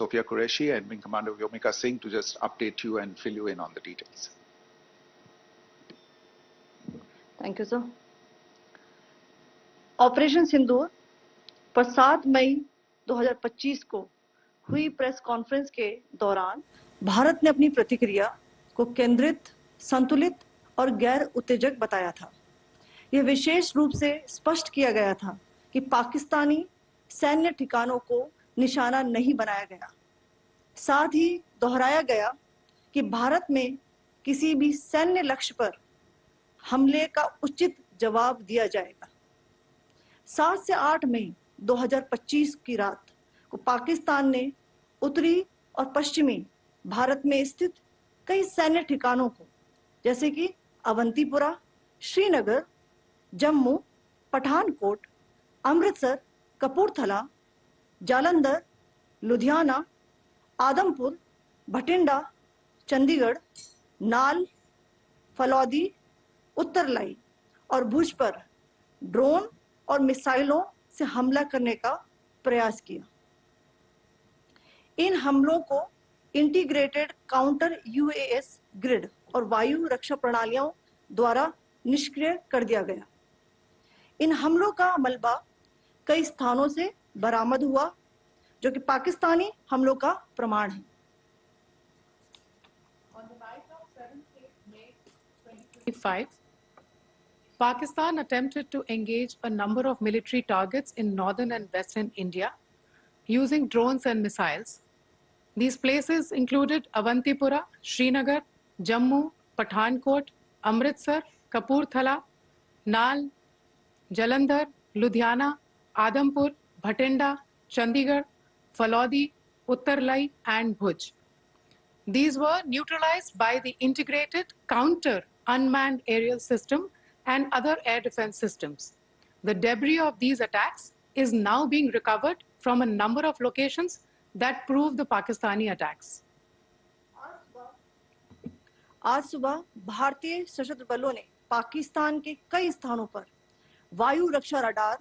Sophia Qureshi and Wing Commander Vyomika Singh to just update you and fill you in on the details. Thank you, sir. Operation Sindoor पर 7 मई 2025 को हुई press conference के दौरान भारत ने अपनी प्रतिक्रिया को केंद्रित, संतुलित और गैर उत्तेजक बताया था। यह विशेष रूप से स्पष्ट किया गया था कि पाकिस्तानी सैन्य ठिकानों को निशाना नहीं बनाया गया। साथ ही दोहराया गया कि भारत में किसी भी सैन्य लक्ष्य पर हमले का उचित जवाब दिया जाएगा। 7 से 8 मई 2025 की रात को पाकिस्तान ने उत्तरी और पश्चिमी भारत में स्थित कई सैन्य ठिकानों को, जैसे कि अवंतीपुरा, श्रीनगर, जम्मू, पठानकोट, अमृतसर, कपूरथला, जालंधर, लुधियाना, आदमपुर, भटिंडा, चंडीगढ़, नाल, फलौदी, उत्तरलाई और भुज पर ड्रोन और मिसाइलों से हमला करने का प्रयास किया। इन हमलों को इंटीग्रेटेड काउंटर यूएस ग्रिड और वायु रक्षा प्रणालियों द्वारा निष्क्रिय कर दिया गया। इन हमलों का मलबा कई स्थानों से बरामद हुआ, जो कि पाकिस्तानी हमलों का प्रमाण है। On the night of 7th May 2025, Pakistan attempted to engage a number of military targets in northern and western India using drones and missiles. These places included Avantipura, Srinagar, Jammu, Pathankot, Amritsar, Kapurthala, Nal, Jalandhar, Ludhiana, Adampur, Bhatinda, Chandigarh, Falodi, Uttarlai, and Bhuj. These were neutralized by the integrated counter unmanned aerial system and other air defense systems. The debris of these attacks is now being recovered from a number of locations that prove the Pakistani attacks. आज सुबह भारतीय सशस्त्र बलों ने पाकिस्तान के कई स्थानों पर वायु रक्षा रडार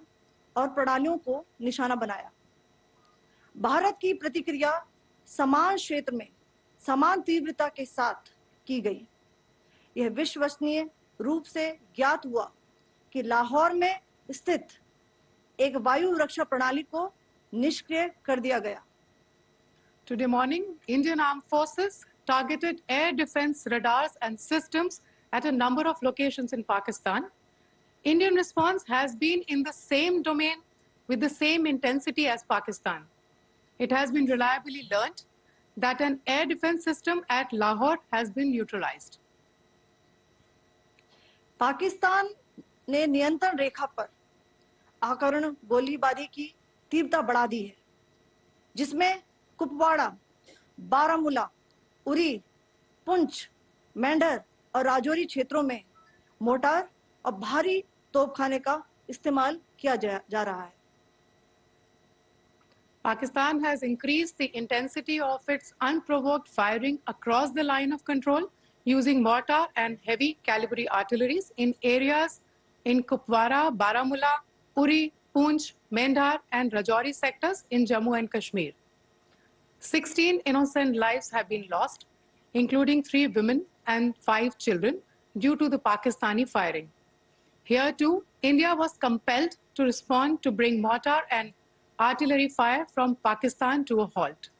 और प्रणालियों को निशाना बनाया। भारत की प्रतिक्रिया समान क्षेत्र में समान तीव्रता के साथ की गई। यह विश्वसनीय रूप से ज्ञात हुआ कि लाहौर में स्थित एक वायु रक्षा प्रणाली को निष्क्रिय कर दिया गया। Today morning, Indian Armed Forces targeted air defense radars and systems at a number of locations in Pakistan. Indian response has been in the same domain with the same intensity as Pakistan. It has been reliably learnt that an air defense system at Lahore has been neutralized. Pakistan ने नियंत्रण रेखा पर आकरण गोलीबारी की तीव्रता बढ़ा दी है, जिसमें कुपवाड़ा, बारामूला, उरी, पुंछ, मेंढर और राजौरी क्षेत्रों में मोर्टार और भारी तोपखाने का इस्तेमाल किया जा रहा है। Pakistan has increased the intensity of its unprovoked firing across the line of control using mortar and heavy calibre artilleries in areas in Kupwara, Baramulla, Uri, Poonch, Mendhar and Rajouri sectors in Jammu and Kashmir. 16 innocent lives have been lost, including 3 women and 5 children, due to the Pakistani firing. Here too, India was compelled to respond to bring mortar and artillery fire from Pakistan to a halt.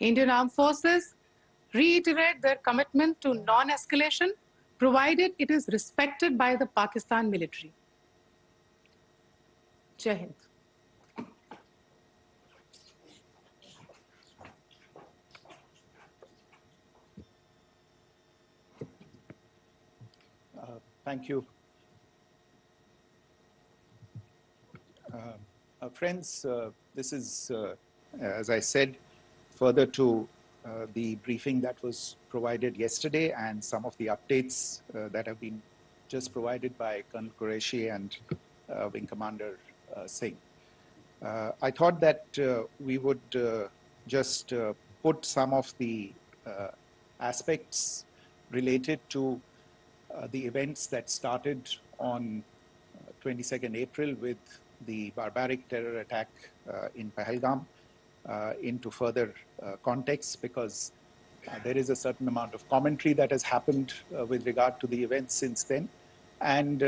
Indian Armed Forces reiterate their commitment to non-escalation, provided it is respected by the Pakistan military. Jai Hind. Thank you. Friends, this is, as I said, further to the briefing that was provided yesterday and some of the updates that have been just provided by Colonel Qureshi and Wing Commander Singh. I thought that we would just put some of the aspects related to the events that started on 22nd April with the barbaric terror attack in Pahalgam, into further context, because there is a certain amount of commentary that has happened with regard to the events since then. And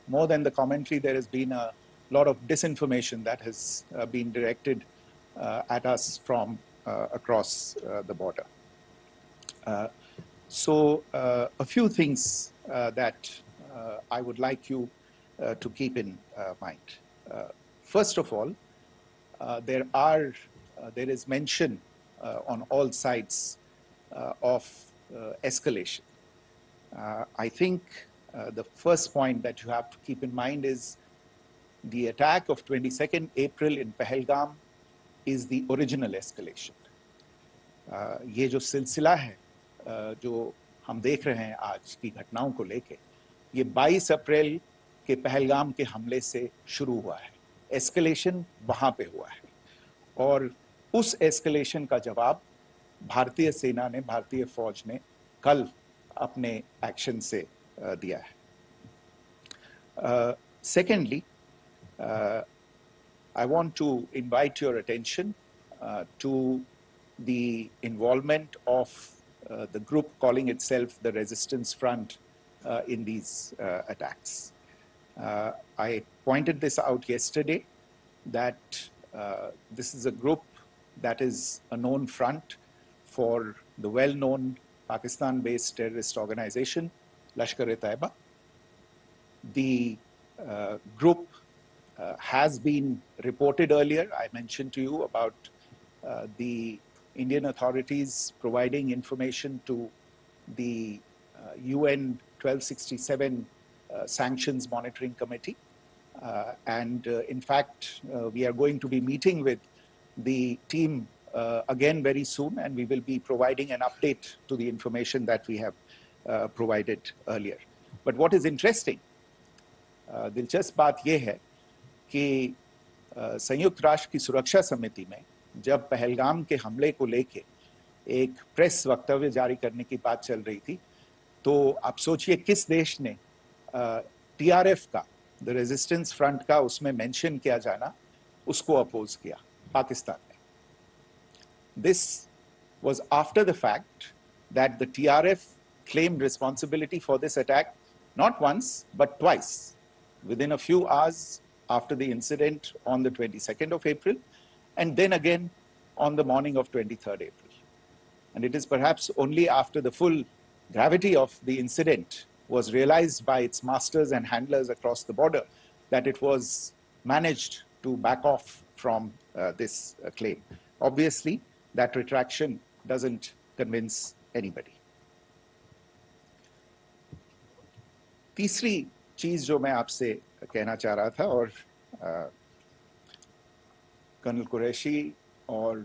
more than the commentary, there has been a lot of disinformation that has been directed at us from across the border. So a few things that I would like you to keep in mind. First of all, there is mention on all sides of escalation. I think the first point that you have to keep in mind is the attack of 22nd April in Pahalgam is the original escalation. ये जो सिलसिला है जो हम देख रहे हैं आज की घटनाओं को लेके, ये 22 अप्रैल के पहलगाम के हमले से शुरू हुआ है. एस्केलेशन वहां पे हुआ है और उस एस्केलेशन का जवाब भारतीय सेना ने, भारतीय फौज ने कल अपने एक्शन से दिया है. Secondly, I want to invite your attention to the involvement of the group calling itself the Resistance Front in these attacks. I pointed this out yesterday, that this is a group that is a known front for the well-known Pakistan-based terrorist organization, Lashkar-e-Taiba. The group has been reported earlier. I mentioned to you about the Indian authorities providing information to the UN 1267 Sanctions Monitoring Committee. And in fact, we are going to be meeting with the team again very soon, and we will be providing an update to the information that we have provided earlier. But what is interesting, दिलचस्प बात यह है कि संयुक्त राष्ट्र की सुरक्षा समिति में जब पहलगाम के हमले को लेके एक प्रेस वक्तव्य जारी करने की बात चल रही थी, तो आप सोचिए किस देश ने टीआरएफ का, द रेजिस्टेंस फ्रंट का उसमें मेंशन किया जाना, उसको अपोज किया, पाकिस्तान ने. This was after the fact that the TRF claimed responsibility for this attack not once but twice, within a few hours after the incident on the 22nd of April, and then again on the morning of 23rd April. And it is perhaps only after the full gravity of the incident was realized by its masters and handlers across the border that it was managed to back off from this claim. Obviously, that retraction doesn't convince anybody. तीसरी चीज जो मैं आपसे कहना चाह रहा था, और कर्नल कुरैशी और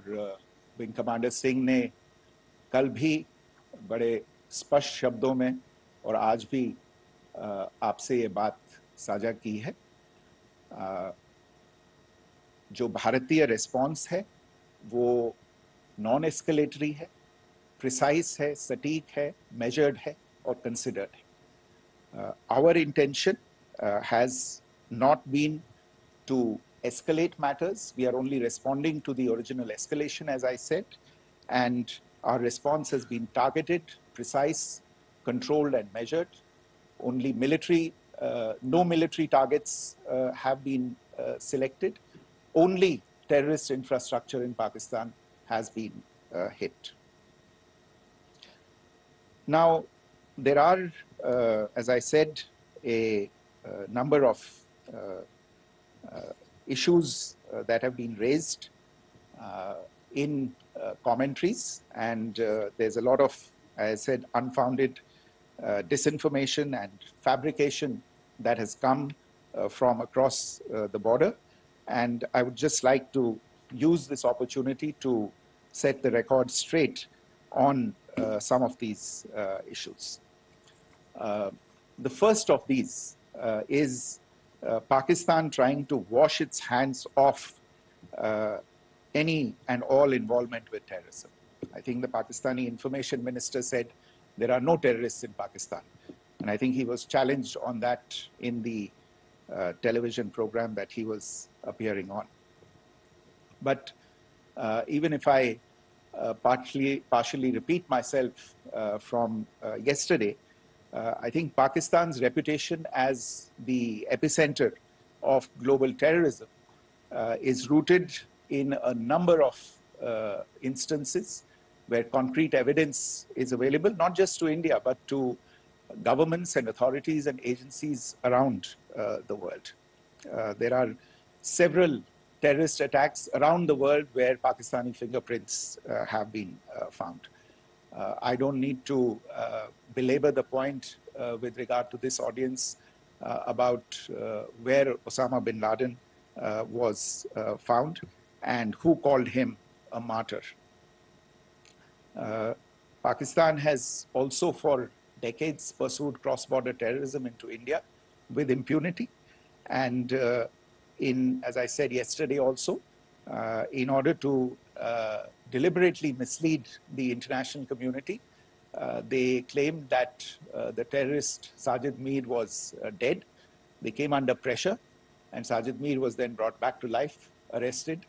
विंग कमांडर सिंह ने कल भी बड़े स्पष्ट शब्दों में और आज भी आपसे ये बात साझा की है. जो भारतीय रिस्पॉन्स है वो नॉन एस्केलेटरी है, प्रिसाइज है, सटीक है, मेजर्ड है और कंसिडर्ड है. Our intention has not been to escalate matters. We are only responding to the original escalation, as I said, and our response has been targeted, precise, controlled and measured. Only military, no military targets have been selected. Only terrorist infrastructure in Pakistan has been hit. Now, there are, as I said, a number of issues that have been raised in commentaries, and there's a lot of, as I said, unfounded disinformation and fabrication that has come from across the border. And I would just like to use this opportunity to set the record straight on some of these issues. The first of these is Pakistan trying to wash its hands off any and all involvement with terrorism. I think the Pakistani information minister said there are no terrorists in Pakistan. And I think he was challenged on that in the television program that he was appearing on. But Even if I partially repeat myself from yesterday, I think Pakistan's reputation as the epicenter of global terrorism is rooted in a number of instances where concrete evidence is available, not just to India, but to governments and authorities and agencies around the world. There are several terrorist attacks around the world where Pakistani fingerprints have been found. I don't need to belabor the point with regard to this audience about where Osama bin Laden was found and who called him a martyr. Pakistan has also for decades pursued cross-border terrorism into India with impunity. And as I said yesterday also, in order to deliberately mislead the international community, they claimed that the terrorist Sajid Mir was dead. They came under pressure, and Sajid Mir was then brought back to life, arrested,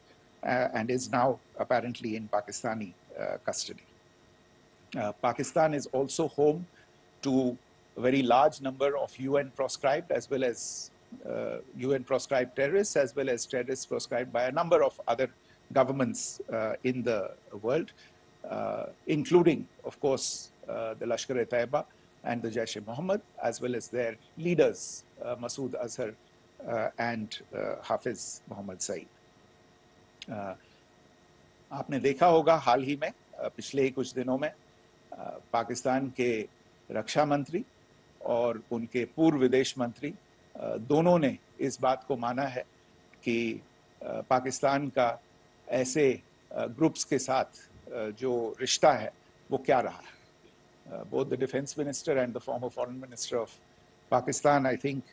and is now apparently in Pakistani custody. Pakistan is also home to a very large number of UN proscribed as well as UN proscribed terrorists, as well as terrorists proscribed by a number of other governments in the world, including, of course, the Lashkar-e-Taiba and the Jaish-e-Mohammed, as well as their leaders, Masood Azhar and Hafiz Mohammed Saeed. आपने देखा होगा हाल ही में पिछले ही कुछ दिनों में पाकिस्तान के रक्षा मंत्री और उनके पूर्व विदेश मंत्री दोनों ने इस बात को माना है कि पाकिस्तान का ऐसे ग्रुप्स के साथ जो रिश्ता है वो क्या रहा है. Both the defense minister and the former foreign minister of Pakistan, I think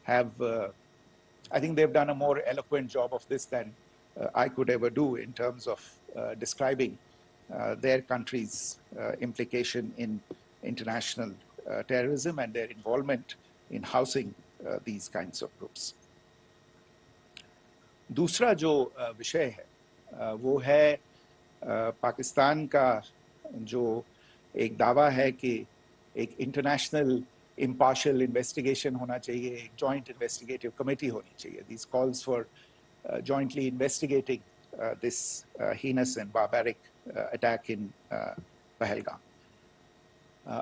they've done a more eloquent job of this than I could ever do in terms of describing their country's implication in international terrorism and their involvement in housing these kinds of groups. दूसरा जो विषय है वो है पाकिस्तान का जो एक दावा है कि एक इंटरनेशनल impartial investigation होना चाहिए, एक joint investigative committee होनी चाहिए. These calls for jointly investigating this heinous and barbaric attack in Pahalgam.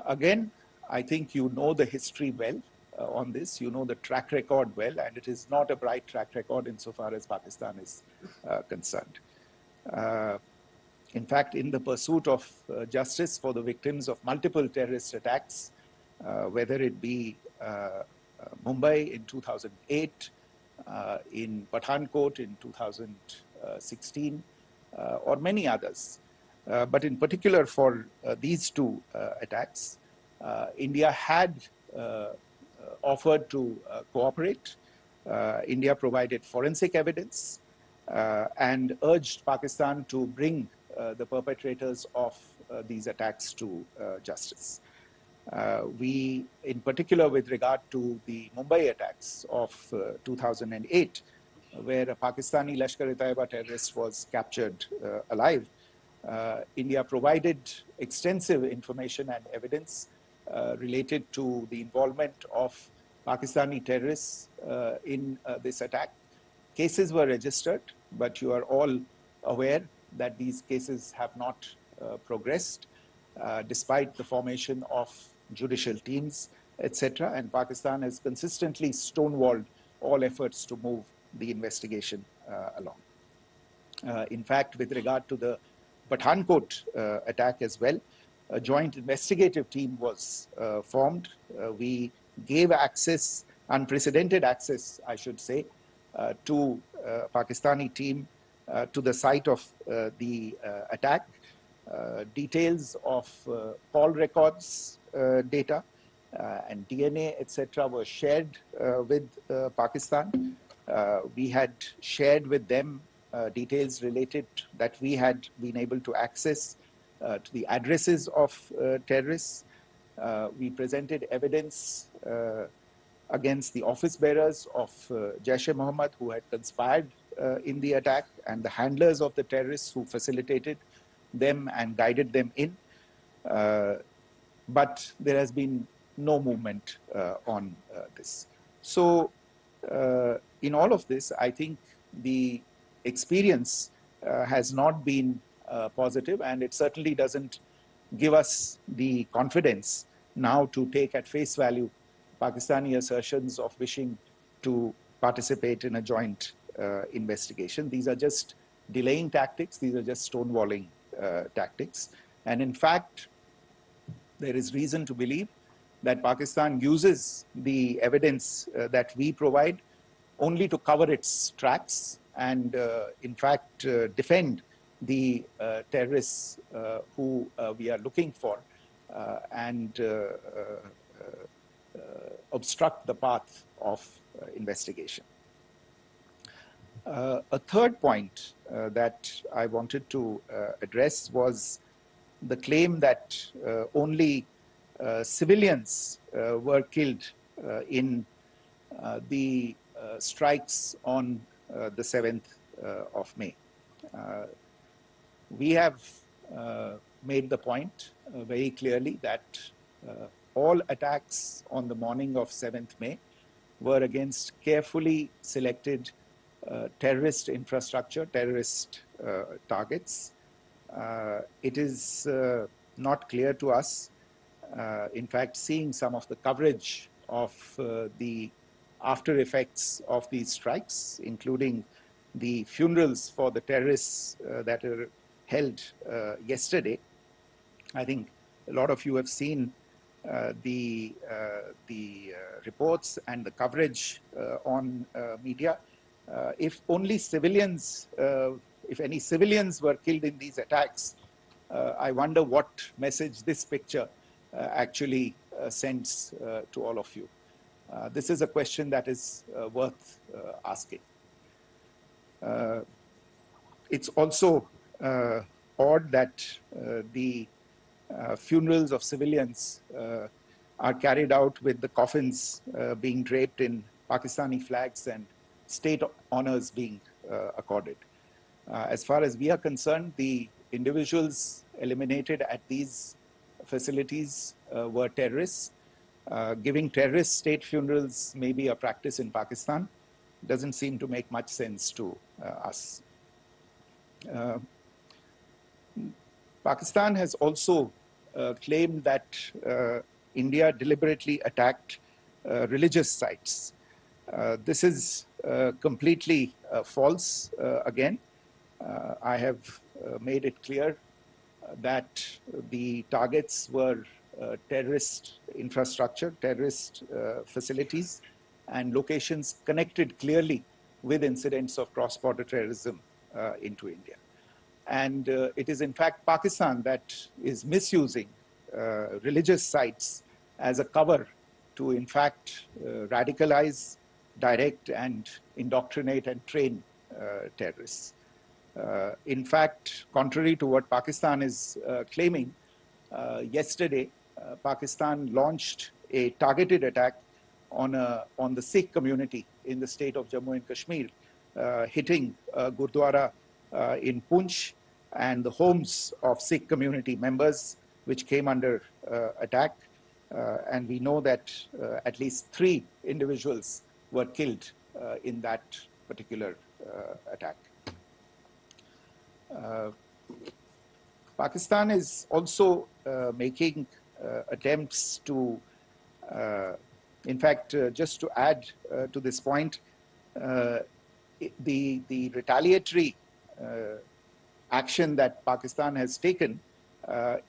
Again, I think you know the history well on this. You know the track record well, and it is not a bright track record insofar as Pakistan is concerned. In fact, in the pursuit of justice for the victims of multiple terrorist attacks, whether it be Mumbai in 2008, in Pathankot in 2016, or many others. But in particular for these two attacks, India had offered to cooperate. India provided forensic evidence and urged Pakistan to bring the perpetrators of these attacks to justice. We, in particular with regard to the Mumbai attacks of 2008, where a Pakistani Lashkar-e-Taiba terrorist was captured alive, India provided extensive information and evidence related to the involvement of Pakistani terrorists in this attack. Cases were registered, but you are all aware that these cases have not progressed despite the formation of judicial teams, etc. And Pakistan has consistently stonewalled all efforts to move the investigation along. In fact, with regard to the Pathankot attack as well, a joint investigative team was formed. We gave access, unprecedented access, I should say, to Pakistani team to the site of the attack. Details of call records data and DNA, etc., were shared with Pakistan. We had shared with them details related that we had been able to access to the addresses of terrorists. We presented evidence against the office bearers of Jaish-e-Mohammed who had conspired in the attack and the handlers of the terrorists who facilitated them and guided them in. But there has been no movement on this. So in all of this, I think the experience has not been positive, and it certainly doesn't give us the confidence now to take at face value Pakistani assertions of wishing to participate in a joint investigation. These are just delaying tactics. These are just stonewalling tactics. And in fact, there is reason to believe that Pakistan uses the evidence that we provide only to cover its tracks and, in fact, defend the terrorists who we are looking for and obstruct the path of investigation. A third point that I wanted to address was the claim that only civilians were killed in the strikes on the 7th of May. We have made the point very clearly that all attacks on the morning of 7th May were against carefully selected terrorist infrastructure, terrorist targets. It is not clear to us, in fact, seeing some of the coverage of the after effects of these strikes, including the funerals for the terrorists that are held yesterday. I think a lot of you have seen the reports and the coverage on media. If only civilians, if any civilians were killed in these attacks, I wonder what message this picture actually sends to all of you. This is a question that is worth asking. It's also odd that the funerals of civilians are carried out with the coffins being draped in Pakistani flags and state honors being accorded. As far as we are concerned, the individuals eliminated at these facilities were terrorists. Giving terrorist state funerals may be a practice in Pakistan. Doesn't seem to make much sense to us. Pakistan has also claimed that India deliberately attacked religious sites. This is completely false again. I have made it clear that the targets were terrorist infrastructure, terrorist facilities, and locations connected clearly with incidents of cross-border terrorism into India. And it is in fact Pakistan that is misusing religious sites as a cover to in fact radicalize, direct, and indoctrinate and train terrorists. In fact, contrary to what Pakistan is claiming, yesterday Pakistan launched a targeted attack on the Sikh community in the state of Jammu and Kashmir, hitting Gurdwara in Poonch and the homes of Sikh community members, which came under attack. And we know that at least 3 individuals were killed in that particular attack. Pakistan is also making attempts to, in fact, just to add to this point, the retaliatory action that Pakistan has taken,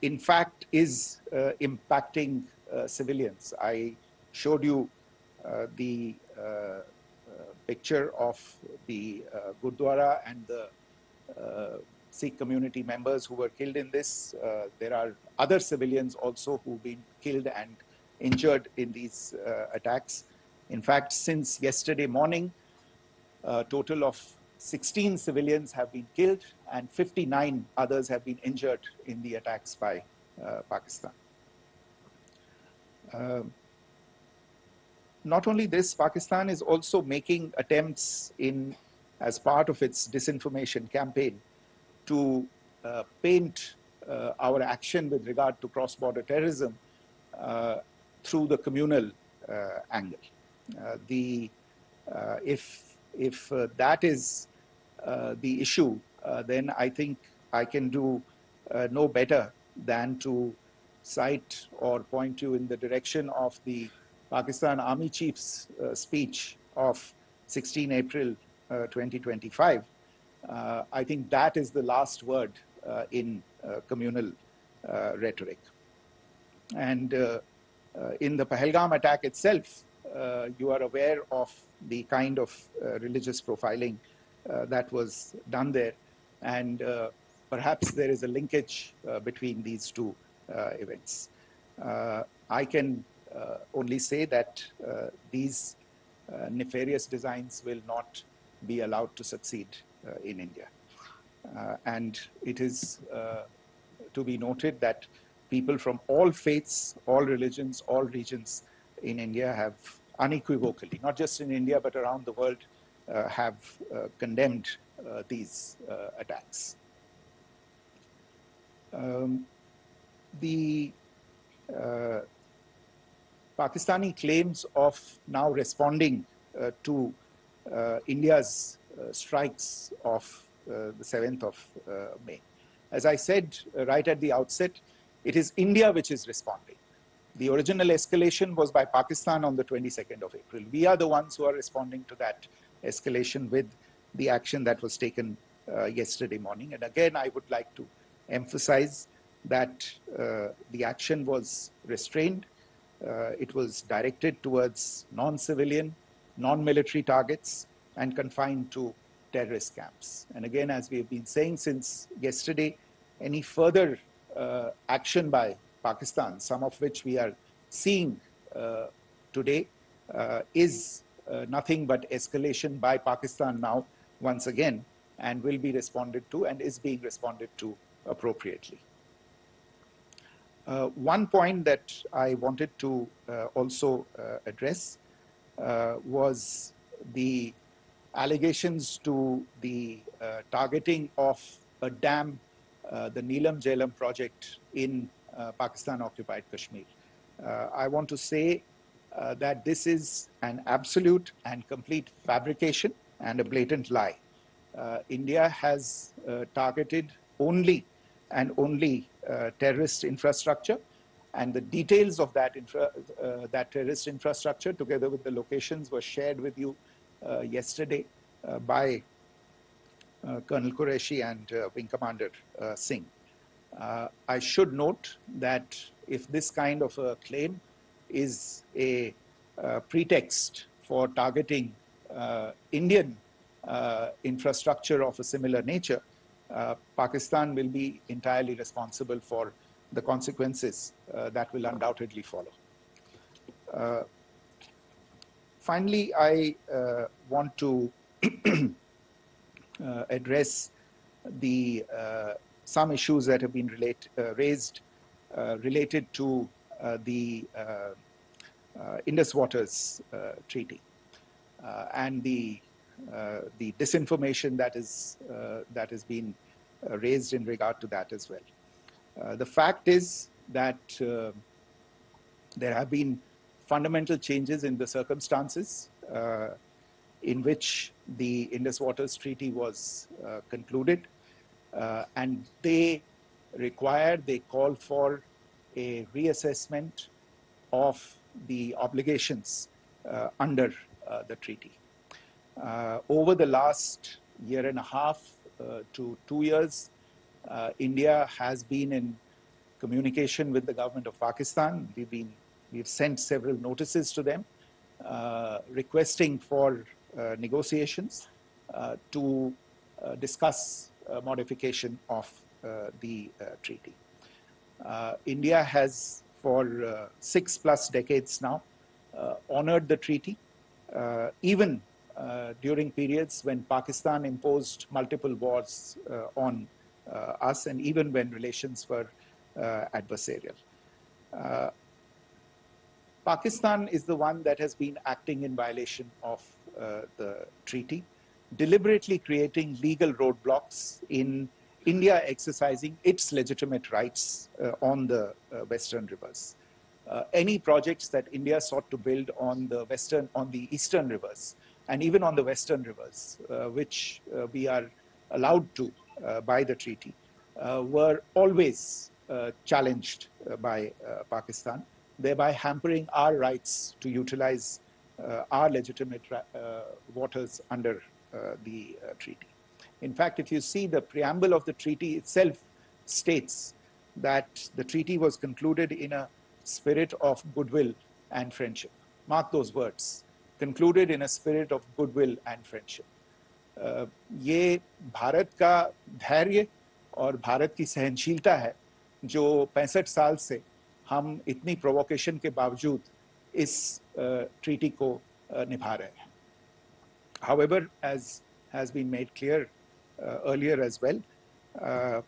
in fact, is impacting civilians. I showed you the picture of the Gurdwara and the Sikh community members who were killed in this. There are other civilians also who've been killed and injured in these attacks. In fact, since yesterday morning, a total of 16 civilians have been killed and 59 others have been injured in the attacks by Pakistan. Not only this, Pakistan is also making attempts in as part of its disinformation campaign to paint our action with regard to cross-border terrorism through the communal angle. If that is the issue, then I think I can do no better than to cite or point you in the direction of the Pakistan Army Chief's speech of 16 April 2025. I think that is the last word in communal rhetoric. And in the Pahalgam attack itself, you are aware of the kind of religious profiling that was done there. And perhaps there is a linkage between these two events. I can only say that these nefarious designs will not be allowed to succeed in India. And it is to be noted that people from all faiths, all religions, all regions in India have unequivocally, not just in India, but around the world, have condemned these attacks. The Pakistani claims of now responding to India's strikes of the 7th of May. As I said right at the outset, it is India which is responding. The original escalation was by Pakistan on the 22nd of April. We are the ones who are responding to that escalation with the action that was taken yesterday morning. And again, I would like to emphasize that the action was restrained. It was directed towards non-civilian, non-military targets and confined to terrorist camps. And again, as we have been saying since yesterday, any further action by Pakistan, some of which we are seeing today, is nothing but escalation by Pakistan now, once again, and will be responded to and is being responded to appropriately. One point that I wanted to also address was the allegations to the targeting of a dam, the Neelam Jhelum project in Pakistan-occupied Kashmir. I want to say that this is an absolute and complete fabrication and a blatant lie. India has targeted only and only terrorist infrastructure, and the details of that, that terrorist infrastructure, together with the locations, were shared with you yesterday by Colonel Qureshi and Wing Commander Singh. I should note that if this kind of a claim is a pretext for targeting Indian infrastructure of a similar nature, Pakistan will be entirely responsible for the consequences that will undoubtedly follow. Finally, I want to address the some issues that have been raised related to the Indus Waters Treaty and the disinformation that has been raised in regard to that as well. The fact is that there have been fundamental changes in the circumstances in which the Indus Waters Treaty was concluded, and they call for a reassessment of the obligations under the treaty. Over the last year and a half to 2 years, India has been in communication with the government of Pakistan. We've sent several notices to them requesting for negotiations to discuss modification of the treaty. India has for 6+ decades now honored the treaty, even during periods when Pakistan imposed multiple wars on us, and even when relations were adversarial. Pakistan is the one that has been acting in violation of the treaty. deliberately creating legal roadblocks in India exercising its legitimate rights on the Western rivers. Any projects that India sought to build on the eastern rivers, and even on the western rivers, which we are allowed to by the treaty, were always challenged by Pakistan, thereby hampering our rights to utilize our legitimate waters under the treaty. In fact, if you see the preamble of the treaty itself states that the treaty was concluded in a spirit of goodwill and friendship. Mark those words, concluded in a spirit of goodwill and friendship. ये भारत का धैर्य और भारत की सहनशीलता है जो 65 साल से हम इतनी प्रोवोकेशन के बावजूद इस ट्रीटी को निभा रहे हैं. However, as has been made clear earlier as well,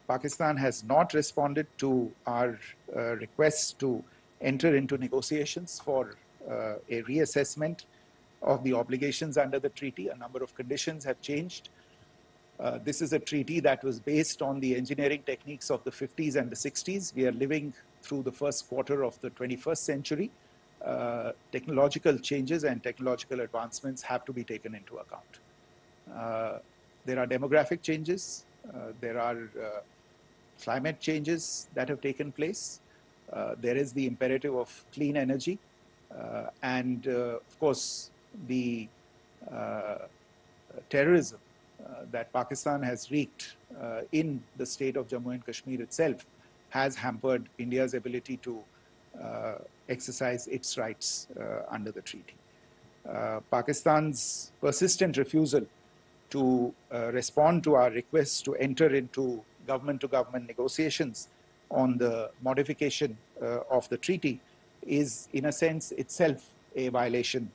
Pakistan has not responded to our requests to enter into negotiations for a reassessment of the obligations under the treaty. A number of conditions have changed. This is a treaty that was based on the engineering techniques of the 50s and the 60s. We are living through the first quarter of the 21st century. Technological changes and technological advancements have to be taken into account. There are demographic changes. There are climate changes that have taken place. There is the imperative of clean energy. And of course, the terrorism that Pakistan has wreaked in the state of Jammu and Kashmir itself has hampered India's ability to exercise its rights under the treaty. Pakistan's persistent refusal to respond to our requests to enter into government-to-government negotiations on the modification of the treaty is, in a sense, itself a violation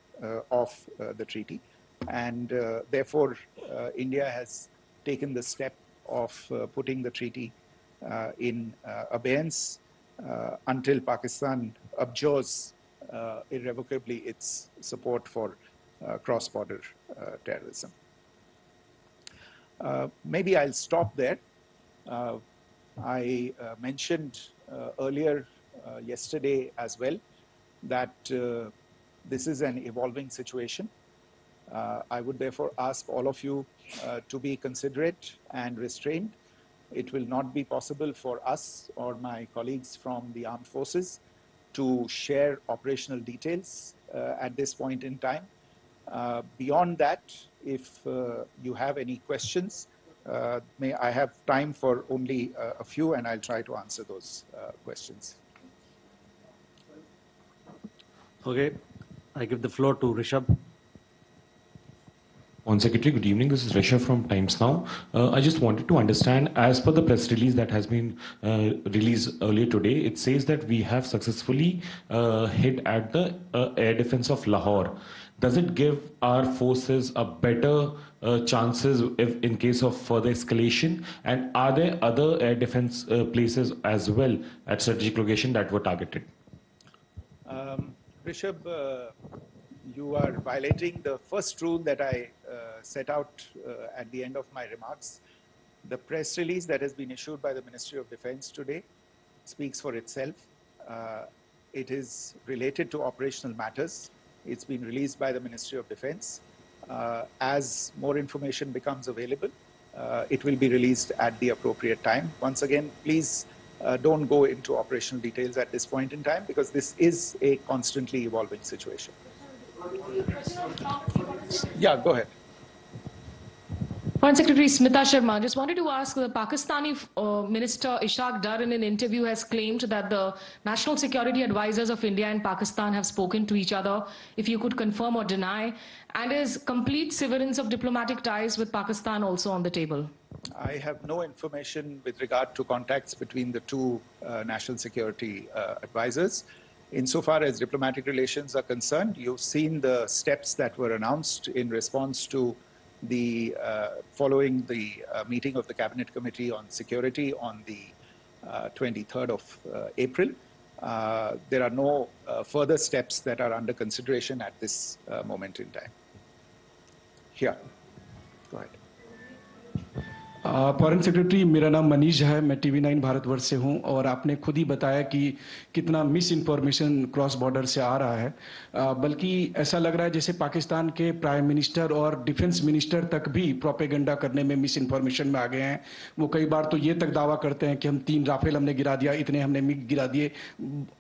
of the treaty. And therefore, India has taken the step of putting the treaty in abeyance until Pakistan abjures irrevocably its support for cross-border terrorism. Maybe I'll stop there. I mentioned earlier yesterday as well that this is an evolving situation. I would therefore ask all of you to be considerate and restrained. It will not be possible for us or my colleagues from the armed forces to share operational details at this point in time. Beyond that, if you have any questions, may I have time for only a few, and I'll try to answer those questions. Okay, I give the floor to Rishabh. Secretary, good evening. This is Rishabh from Times Now. I just wanted to understand, as per the press release that has been released earlier today, it says that we have successfully hit at the air defense of Lahore. Does it give our forces a better chances if in case of further escalation? And are there other air defense places as well at strategic location that were targeted? Rishabh, you are violating the first rule that I set out at the end of my remarks. The press release that has been issued by the Ministry of Defense today speaks for itself. It is related to operational matters. It's been released by the Ministry of Defense. As more information becomes available, it will be released at the appropriate time. Once again, please don't go into operational details at this point in time because this is a constantly evolving situation. Yeah, go ahead. Foreign Secretary Smita Sharma, just wanted to ask, the Pakistani Minister Ishaq Dar in an interview has claimed that the national security advisors of India and Pakistan have spoken to each other, if you could confirm or deny, and is complete severance of diplomatic ties with Pakistan also on the table? I have no information with regard to contacts between the two national security advisors. Insofar as diplomatic relations are concerned, you've seen the steps that were announced in response to the following the meeting of the Cabinet Committee on Security on the 23rd of April. There are no further steps that are under consideration at this moment in time. Here. Go ahead. Foreign secretary, मेरा नाम मनीष है, मैं TV9 Bharatvarsh से हूं, और आपने खुद ही बताया कि कितना मिस इन्फॉर्मेशन क्रॉस बॉर्डर से आ रहा है। बल्कि ऐसा लग रहा है जैसे पाकिस्तान के प्राइम मिनिस्टर और डिफेंस मिनिस्टर तक भी प्रोपेगेंडा करने में मिस इन्फॉर्मेशन में आ गए हैं। वो कई बार तो ये तक दावा करते हैं कि हम 3 राफेल हमने गिरा दिया, इतने हमने मिग गिरा दिए,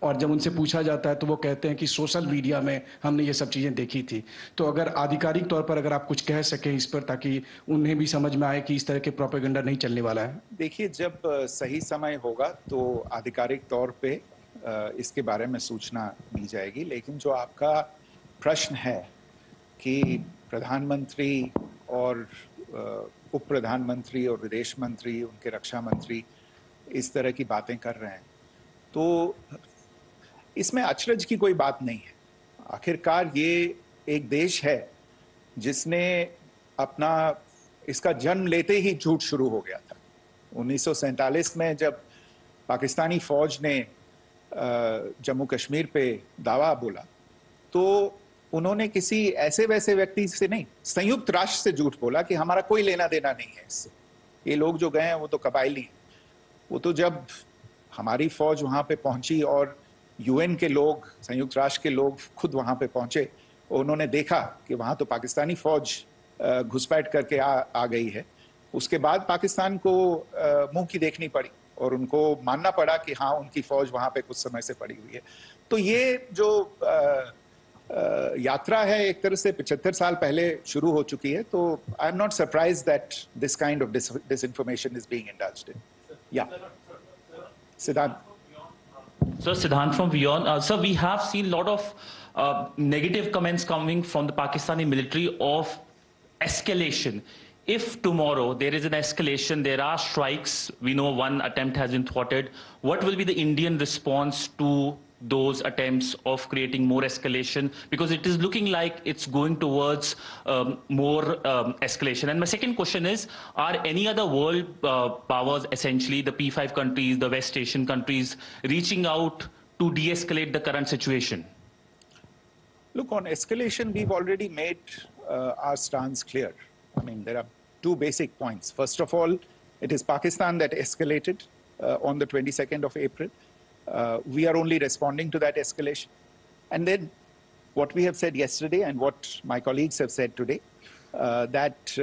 और जब उनसे पूछा जाता है तो वो कहते हैं कि सोशल मीडिया में हमने ये सब चीज़ें देखी थी। तो अगर आधिकारिक तौर पर अगर आप कुछ कह सकें इस पर, ताकि उन्हें भी समझ में आए कि इस तरह के प्रोपेगेंडा नहीं चलने वाला है। देखिए, जब सही समय होगा तो आधिकारिक तौर पे इसके बारे में सूचना दी जाएगी। लेकिन जो आपका प्रश्न है कि प्रधानमंत्री और उप प्रधानमंत्री और विदेश मंत्री, उनके रक्षा मंत्री इस तरह की बातें कर रहे हैं, तो इसमें अचरज की कोई बात नहीं है। आखिरकार ये एक देश है जिसने अपना इसका जन्म लेते ही झूठ शुरू हो गया था। 1947 में जब पाकिस्तानी फौज ने जम्मू कश्मीर पे दावा बोला, तो उन्होंने किसी ऐसे वैसे व्यक्ति से नहीं, संयुक्त राष्ट्र से झूठ बोला कि हमारा कोई लेना देना नहीं है इससे, ये लोग जो गए हैं वो तो कबायली हैं। वो तो जब हमारी फौज वहां पे पहुंची और UN के लोग, संयुक्त राष्ट्र के लोग खुद वहां पे पहुंचे, उन्होंने देखा कि वहां तो पाकिस्तानी फौज घुसपैठ करके आ गई है, उसके बाद पाकिस्तान को मुंह की देखनी पड़ी और उनको मानना पड़ा कि हाँ, उनकी फौज वहां पे कुछ समय से पड़ी हुई है। तो ये जो यात्रा है एक तरह से 75 साल पहले शुरू हो चुकी है। तो I am not surprise that this kind of disinformation is being indulged in. Yeah. Siddhant. So Siddhant from Beyond. Sir, we have seen a lot of negative comments coming from the Pakistani military of escalation. If tomorrow there is an escalation, there are strikes, we know one attempt has been thwarted, what will be the Indian response to those attempts of creating more escalation? Because it is looking like it's going towards more escalation. And my second question is, are any other world powers, essentially the P5 countries, the West Asian countries, reaching out to de-escalate the current situation? Look, on escalation, we've already made our stance clear. I mean, there are two basic points. First of all, it is Pakistan that escalated on the 22nd of April. We are only responding to that escalation. And then what we have said yesterday and what my colleagues have said today, that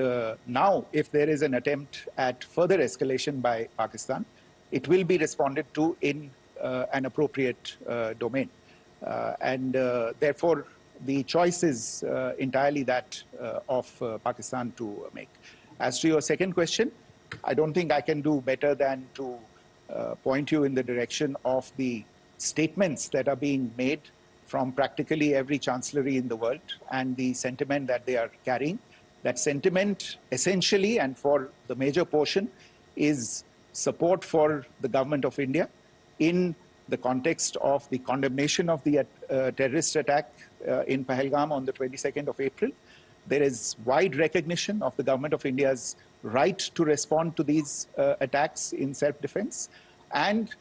now if there is an attempt at further escalation by Pakistan, it will be responded to in an appropriate domain. And therefore, the choice is entirely that of Pakistan to make. As to your second question, I don't think I can do better than to point you in the direction of the statements that are being made from practically every chancellery in the world and the sentiment that they are carrying. That sentiment essentially, and for the major portion, is support for the government of India in the context of the condemnation of the terrorist attack in Pahalgam on the 22nd of April. There is wide recognition of the government of India's right to respond to these attacks in self-defense, and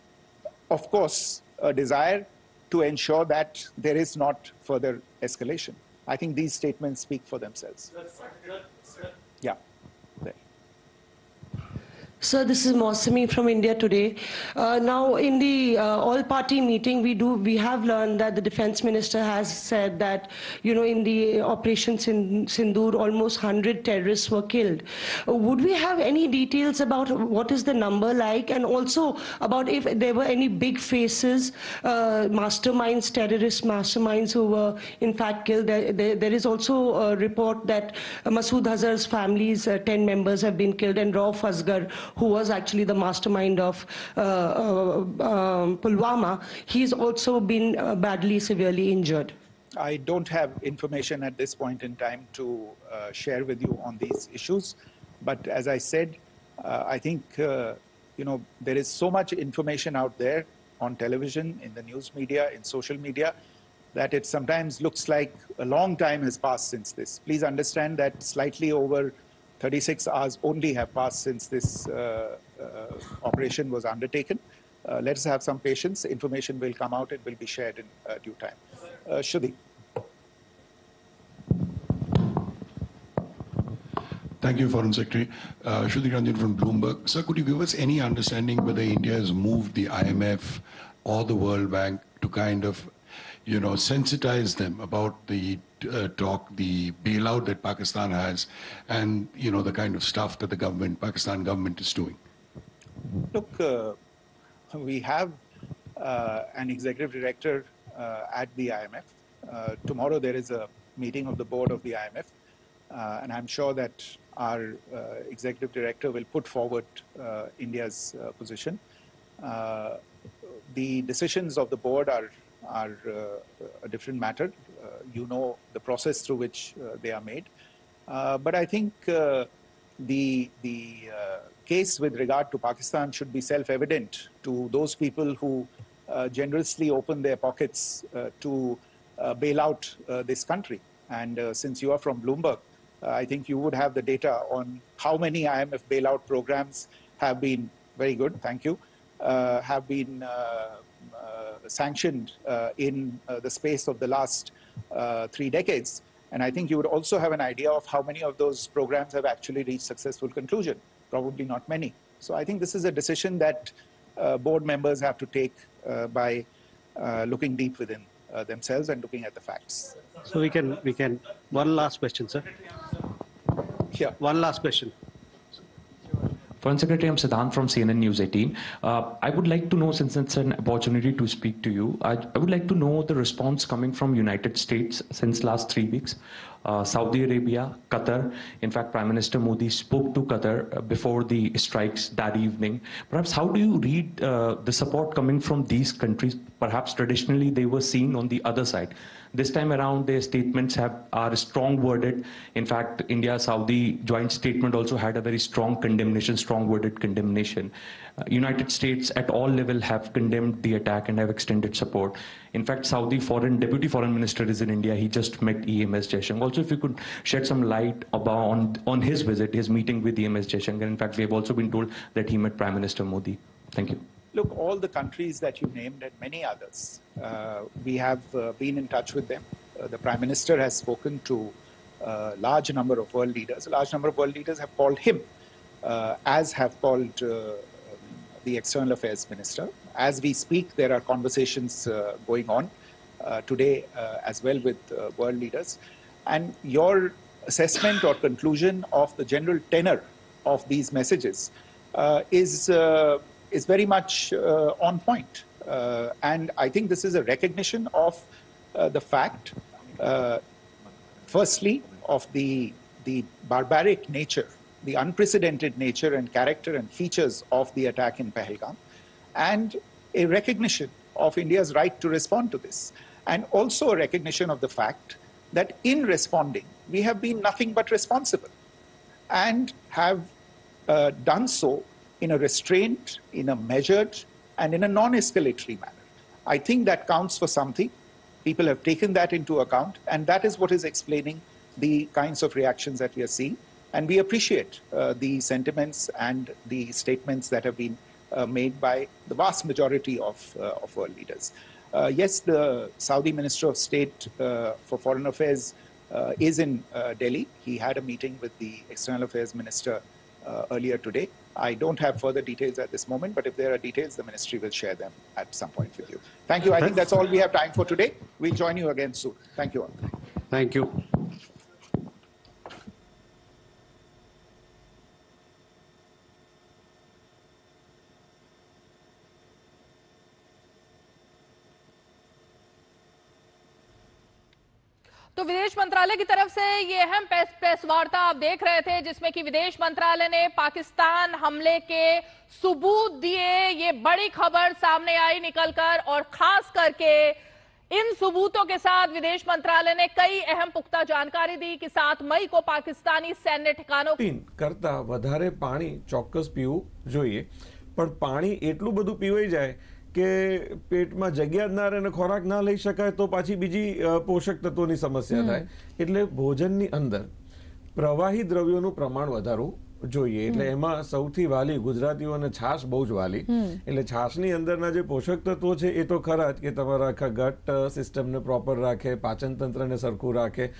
of course, a desire to ensure that there is not further escalation. I think these statements speak for themselves. Yeah. There. Sir, this is Mausami from India Today. Now, in the all-party meeting, we have learned that the defense minister has said that, in the operations in Sindoor, almost 100 terrorists were killed. Would we have any details about what is the number like, and also about if there were any big faces, masterminds, terrorist masterminds who were in fact killed? There is also a report that Masood Azhar's family's 10 members have been killed, and Rauf Asghar, who was actually the mastermind of Pulwama, he's also been badly, severely injured. I don't have information at this point in time to share with you on these issues. But as I said, I think, there is so much information out there on television, in the news media, in social media, that it sometimes looks like a long time has passed since this. Please understand that slightly over 36 hours only have passed since this operation was undertaken. Let us have some patience. Information will come out and will be shared in due time. Shruti. Thank you, Foreign Secretary. Shruti Ranjan from Bloomberg. Sir, could you give us any understanding whether India has moved the IMF or the World Bank to kind of, sensitize them about the the bailout that Pakistan has, and the kind of stuff that the Pakistan government is doing? Look, we have an executive director at the IMF. Tomorrow there is a meeting of the board of the IMF, and I'm sure that our executive director will put forward India's position. The decisions of the board are a different matter. You know the process through which they are made. But I think the case with regard to Pakistan should be self-evident to those people who generously open their pockets to bail out this country. And since you are from Bloomberg, I think you would have the data on how many IMF bailout programs have been, very good, thank you, have been sanctioned in the space of the last 3 decades. And I think you would also have an idea of how many of those programs have actually reached successful conclusion. Probably not many. So I think this is a decision that board members have to take by looking deep within themselves and looking at the facts. So we can, one last question, sir. Yeah. One last question. Foreign Secretary, I'm Siddhant from CNN News 18. I would like to know, since it's an opportunity to speak to you, I would like to know the response coming from United States since last 3 weeks. Saudi Arabia, Qatar. In fact, Prime Minister Modi spoke to Qatar before the strikes that evening. Perhaps how do you read the support coming from these countries? Perhaps traditionally they were seen on the other side. This time around, their statements are strong worded. In fact, India-Saudi joint statement also had a very strong condemnation, strong worded condemnation. United States at all levels have condemned the attack and have extended support. In fact, Saudi Deputy Foreign Minister is in India. He just met EMS Jaishankar. Also, if you could shed some light on his visit, his meeting with EMS Jaishankar. In fact, we have also been told that he met Prime Minister Modi. Thank you. Look, all the countries that you named and many others, we have been in touch with them. The Prime Minister has spoken to a large number of world leaders. A large number of world leaders have called him, as have called the External Affairs Minister. As we speak, there are conversations going on today as well with world leaders. And your assessment or conclusion of the general tenor of these messages is very much on point. And I think this is a recognition of the fact, firstly, of the barbaric nature, the unprecedented nature and character and features of the attack in Pahalgam, and a recognition of India's right to respond to this. And also a recognition of the fact that in responding, we have been nothing but responsible and have done so in a restrained, in a measured, and in a non-escalatory manner. I think that counts for something. People have taken that into account, and that is what is explaining the kinds of reactions that we are seeing. And we appreciate the sentiments and the statements that have been made by the vast majority of world leaders. Yes, the Saudi Minister of State for Foreign Affairs is in Delhi. He had a meeting with the External Affairs Minister earlier today. I don't have further details at this moment, but if there are details, the ministry will share them at some point with you. Thank you. I think that's all we have time for today. We'll join you again soon. Thank you all. Thank you. तो विदेश मंत्रालय की तरफ से ये अहम press वार्ता आप देख रहे थे, जिसमें कि विदेश मंत्रालय ने पाकिस्तान हमले के सबूत दिए। ये बड़ी खबर सामने आई निकलकर, और खास करके इन सबूतों के साथ विदेश मंत्रालय ने कई अहम पुख्ता जानकारी दी कि 7 मई को पाकिस्तानी सैन्य ठिकानों करता વધારે પાણી ચોક્કસ પીવું જોઈએ, પણ પાણી એટલું બધું પીવાઈ જાય કે પેટમાં જગ્યા જ ના રહે અને ખોરાક ના લઈ શકાય તો પાછી બીજી પોષક તત્વોની સમસ્યા થાય. એટલે ભોજનની અંદર પ્રવાહી દ્રવ્યોનું પ્રમાણ વધારવું જોઈએ. એટલે એમાં સૌથી વાલી ગુજરાતીઓને છાશ બહુ જ વાલી. એટલે છાશની અંદરના જે પોષક તત્વો છે એ તો ખરા જ કે તમારા આખા ગટ સિસ્ટમને પ્રોપર રાખે, પાચન તંત્રને સરખું રાખે,